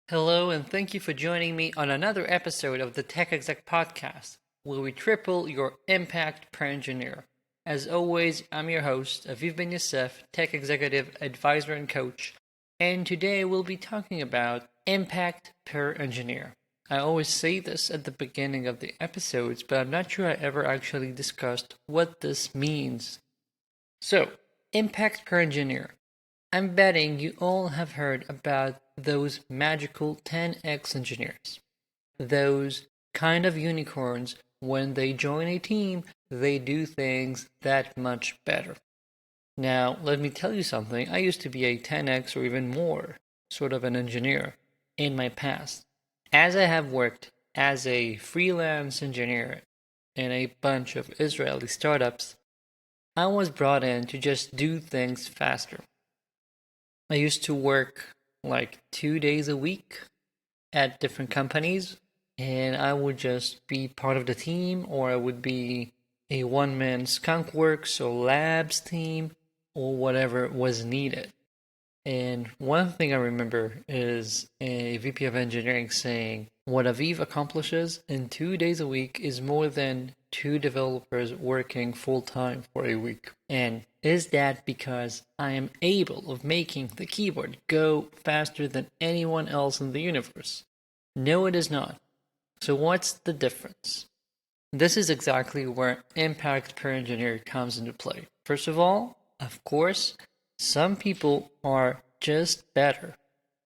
Hello, and thank you for joining me on another episode of the Tech Exec podcast, where we triple your impact per engineer. As always, I'm your host, Aviv Ben-Yosef, Tech Executive Advisor and Coach, and today we'll be talking about impact per engineer. I always say this at the beginning of the episodes, but I'm not sure I ever actually discussed what this means. So, impact per engineer. I'm betting you all have heard about those magical 10x engineers. Those kind of unicorns, when they join a team, they do things that much better. Now, let me tell you something. I used to be a 10x or even more sort of an engineer in my past. As I have worked as a freelance engineer in a bunch of Israeli startups, I was brought in to just do things faster. I used to work like 2 days a week at different companies, and I would just be part of the team, or I would be a one-man skunk works or labs team, or whatever was needed. And one thing I remember is a VP of engineering saying, what Aviv accomplishes in 2 days a week is more than two developers working full-time for a week. And is that because I am able of making the keyboard go faster than anyone else in the universe? No, it is not. So what's the difference? This is exactly where impact per engineer comes into play. First of all, of course, some people are just better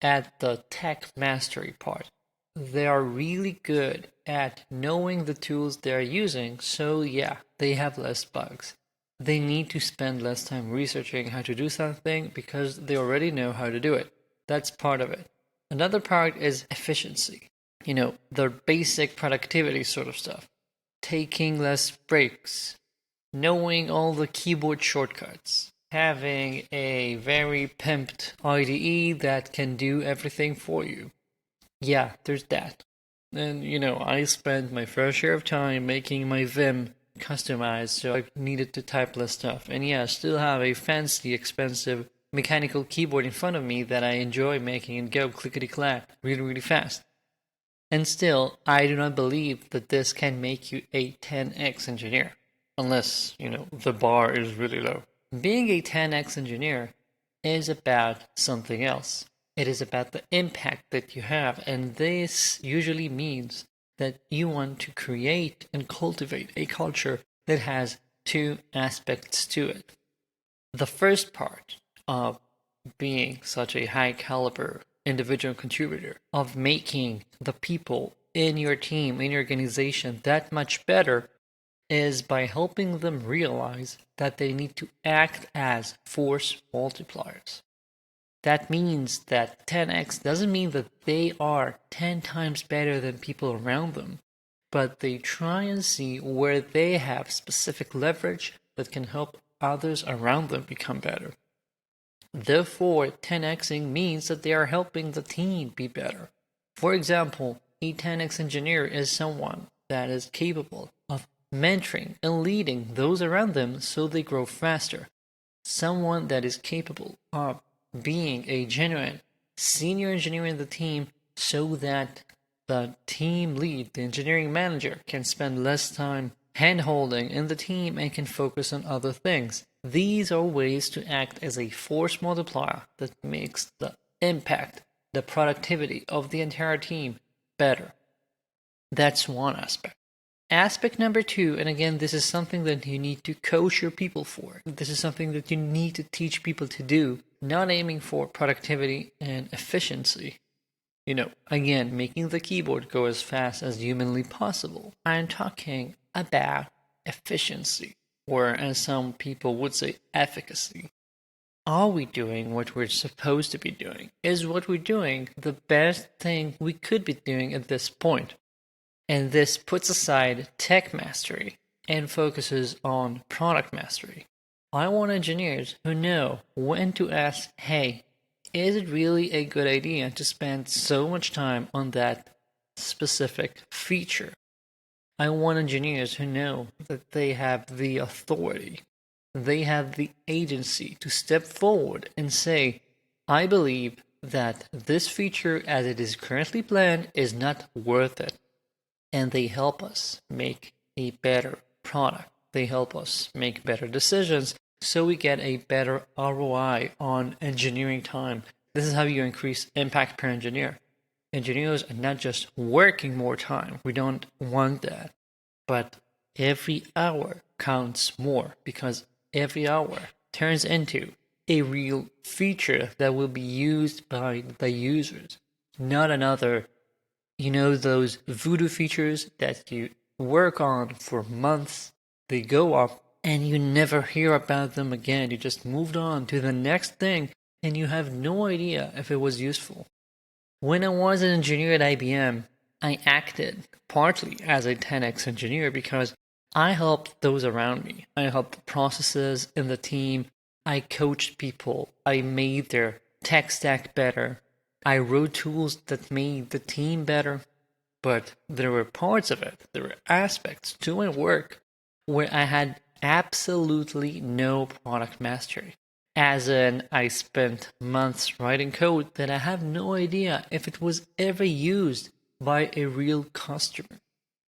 at the tech mastery part. They are really good at knowing the tools they're using, so yeah, they have less bugs. They need to spend less time researching how to do something because they already know how to do it. That's part of it. Another part is efficiency. The basic productivity sort of stuff. Taking less breaks, knowing all the keyboard shortcuts, having a very pimped IDE that can do everything for you. Yeah, there's that. And I spent my fair share of time making my Vim customized, so I needed to type less stuff. And yeah, I still have a fancy, expensive mechanical keyboard in front of me that I enjoy making and go clickety-clack really, really fast. And still, I do not believe that this can make you a 10x engineer, unless, the bar is really low. Being a 10x engineer is about something else. It is about the impact that you have, and this usually means that you want to create and cultivate a culture that has two aspects to it. The first part of being such a high caliber individual contributor, of making the people in your team, in your organization that much better, is by helping them realize that they need to act as force multipliers. That means that 10x doesn't mean that they are 10 times better than people around them, but they try and see where they have specific leverage that can help others around them become better. Therefore, 10xing means that they are helping the team be better. For example, a 10x engineer is someone that is capable of mentoring and leading those around them so they grow faster. Someone that is capable of being a genuine senior engineer in the team so that the team lead, the engineering manager, can spend less time hand-holding in the team and can focus on other things. These are ways to act as a force multiplier that makes the impact, the productivity of the entire team better. That's one aspect. Aspect number two, and again, this is something that you need to coach your people for. This is something that you need to teach people to do, not aiming for productivity and efficiency. Again, making the keyboard go as fast as humanly possible. I'm talking about efficiency, or as some people would say, efficacy. Are we doing what we're supposed to be doing? Is what we're doing the best thing we could be doing at this point? And this puts aside tech mastery and focuses on product mastery. I want engineers who know when to ask, hey, is it really a good idea to spend so much time on that specific feature? I want engineers who know that they have the authority, they have the agency to step forward and say, I believe that this feature as it is currently planned is not worth it. And they help us make a better product. They help us make better decisions so we get a better ROI on engineering time. This is how you increase impact per engineer. Engineers are not just working more time. We don't want that. But every hour counts more because every hour turns into a real feature that will be used by the users, not another, those voodoo features that you work on for months, they go up and you never hear about them again. You just moved on to the next thing and you have no idea if it was useful. When I was an engineer at IBM, I acted partly as a 10x engineer because I helped those around me. I helped the processes in the team. I coached people. I made their tech stack better. I wrote tools that made the team better. But there were parts of it, there were aspects to my work where I had absolutely no product mastery. As in, I spent months writing code that I have no idea if it was ever used by a real customer.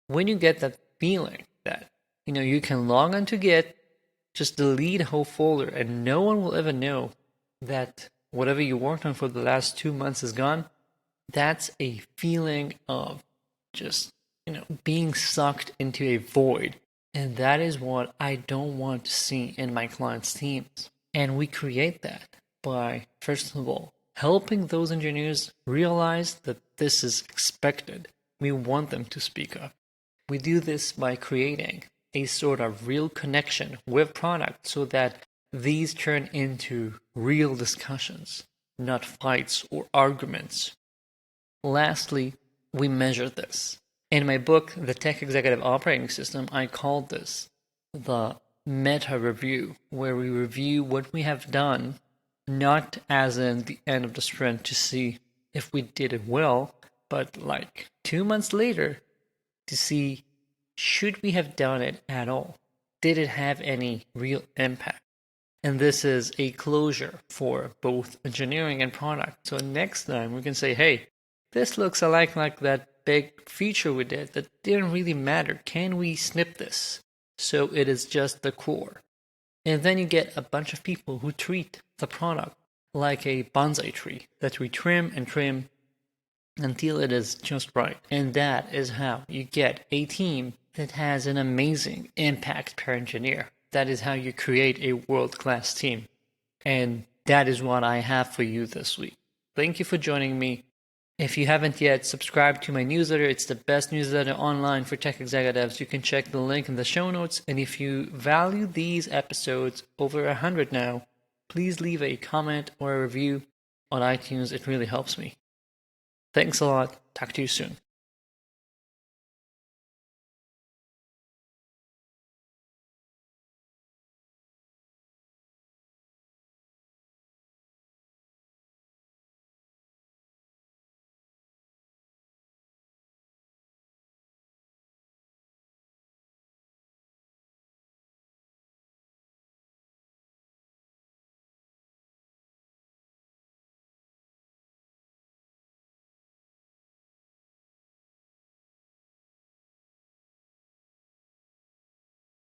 When you get that feeling that, you can log on to Git, just delete a whole folder and no one will ever know that whatever you worked on for the last 2 months is gone, that's a feeling of just, being sucked into a void. And that is what I don't want to see in my clients' teams. And we create that by, first of all, helping those engineers realize that this is expected. We want them to speak up. We do this by creating a sort of real connection with product so that these turn into real discussions, not fights or arguments. Lastly, we measure this. In my book, The Tech Executive Operating System, I called this the meta review, where we review what we have done, not as in the end of the sprint to see if we did it well, but like 2 months later to see should we have done it at all? Did it have any real impact? And this is a closure for both engineering and product. So next time we can say, hey, this looks like that big feature we did that didn't really matter. Can we snip this so it is just the core? And then you get a bunch of people who treat the product like a bonsai tree that we trim and trim until it is just right. And that is how you get a team that has an amazing impact per engineer. That is how you create a world-class team. And that is what I have for you this week. Thank you for joining me. If you haven't yet subscribed to my newsletter, it's the best newsletter online for tech executives. You can check the link in the show notes. And if you value these episodes, over 100 now, please leave a comment or a review on iTunes. It really helps me. Thanks a lot. Talk to you soon.